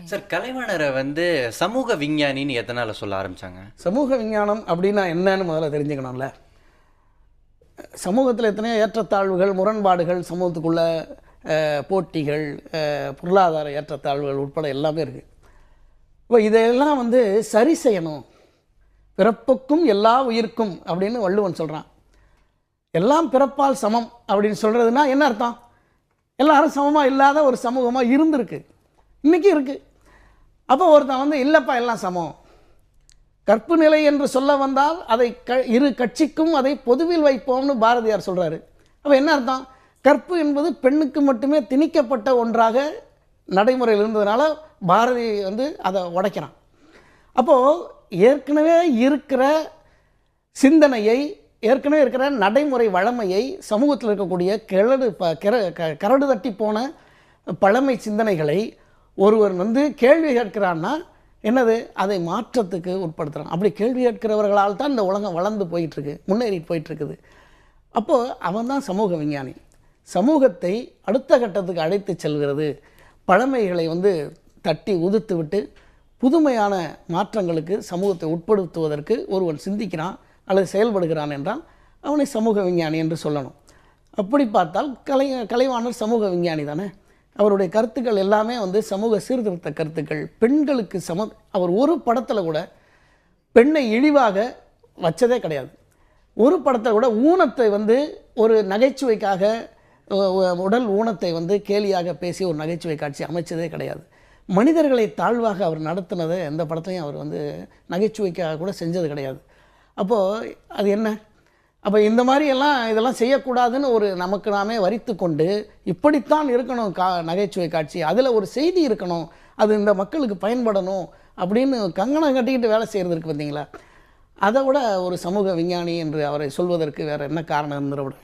Sir, கலைவாணரை சமூக விஞ்ஞானின்னு எதனால சொல்ல ஆரம்பிச்சாங்க? சமூக விஞ்ஞானம் அப்படின்னா என்னன்னு முதல்ல தெரிஞ்சுக்கணும்ல. சமூகத்தில் எத்தனையோ ஏற்றத்தாழ்வுகள், முரண்பாடுகள், சமூகத்துக்குள்ள போட்டிகள், பொருளாதார ஏற்றத்தாழ்வுகள் உட்பட எல்லாமே இருக்குது. இப்போ இதையெல்லாம் சரி செய்யணும். பிறப்புக்கும் எல்லா உயிர்க்கும் அப்படின்னு வள்ளுவன் சொல்கிறான். எல்லாம் பிறப்பால் சமம் அப்படின்னு சொல்கிறதுனா என்ன அர்த்தம்? எல்லாரும் சமமாக இல்லாத ஒரு சமூகமாக இருந்திருக்கு, இன்றைக்கி இருக்குது. அப்போ ஒருத்தன் இல்லைப்பா எல்லாம் சமம், கற்பு நிலை என்று சொல்ல வந்தால் அதை இரு கட்சிக்கும் அதை பொதுவில் வைப்போம்னு பாரதியார் சொல்கிறாரு. அப்போ என்ன அர்த்தம்? கற்பு என்பது பெண்ணுக்கு மட்டுமே திணிக்கப்பட்ட ஒன்றாக நடைமுறையில் இருந்ததுனால பாரதி அதை உடைக்கிறான். அப்போது ஏற்கனவே இருக்கிற சிந்தனையை, ஏற்கனவே இருக்கிற நடைமுறை வழமையை, சமூகத்தில் இருக்கக்கூடிய கரடு தட்டி போன பழமை சிந்தனைகளை ஒருவர் கேள்வி கேட்கிறான்னா என்னது? அதை மாற்றத்துக்கு உட்படுத்துகிறான். அப்படி கேள்வி கேட்கிறவர்களால் தான் இந்த உலகம் வளர்ந்து போயிட்டுருக்கு, முன்னேறிட்டு போயிட்டுருக்குது. அப்போது அவன் தான் சமூக விஞ்ஞானி. சமூகத்தை அடுத்த கட்டத்துக்கு அழைத்து செல்கிறது. பழமைகளை தட்டி உதிர்த்து விட்டு புதுமையான மாற்றங்களுக்கு சமூகத்தை உட்படுத்துவதற்கு ஒருவன் சிந்திக்கிறான் அல்லது செயல்படுகிறான் என்றால் அவனை சமூக விஞ்ஞானி என்று சொல்லணும். அப்படி பார்த்தால் கலைவாணர் சமூக விஞ்ஞானி தானே. அவருடைய கருத்துக்கள் எல்லாமே சமூக சீர்திருத்த கருத்துக்கள், பெண்களுக்கு அவர் ஒரு படத்தில் கூட பெண்ணை இழிவாக வச்சதே கிடையாது. ஒரு படத்தில் கூட ஊனத்தை ஒரு நகைச்சுவைக்காக, உடல் ஊனத்தை கேலியாக பேசி ஒரு நகைச்சுவை காட்சி அமைச்சதே கிடையாது. மனிதர்களை தாழ்வாக அவர் நடத்தினதை எந்த படத்தையும் அவர் நகைச்சுவைக்காக கூட செஞ்சது கிடையாது. அப்போது அது என்ன? அப்போ இந்த மாதிரியெல்லாம் இதெல்லாம் செய்யக்கூடாதுன்னு ஒரு நமக்கு நாமே வரித்து கொண்டு இப்படித்தான் இருக்கணும் நகைச்சுவை காட்சி, அதில் ஒரு செய்தி இருக்கணும், அது இந்த மக்களுக்கு பயன்படணும் அப்படின்னு கங்கணம் கட்டிக்கிட்டு வேலை செய்கிறது இருக்குது பார்த்தீங்களா? அதை விட ஒரு சமூக விஞ்ஞானி என்று அவரை சொல்வதற்கு வேறு என்ன காரணம் இருந்துட விட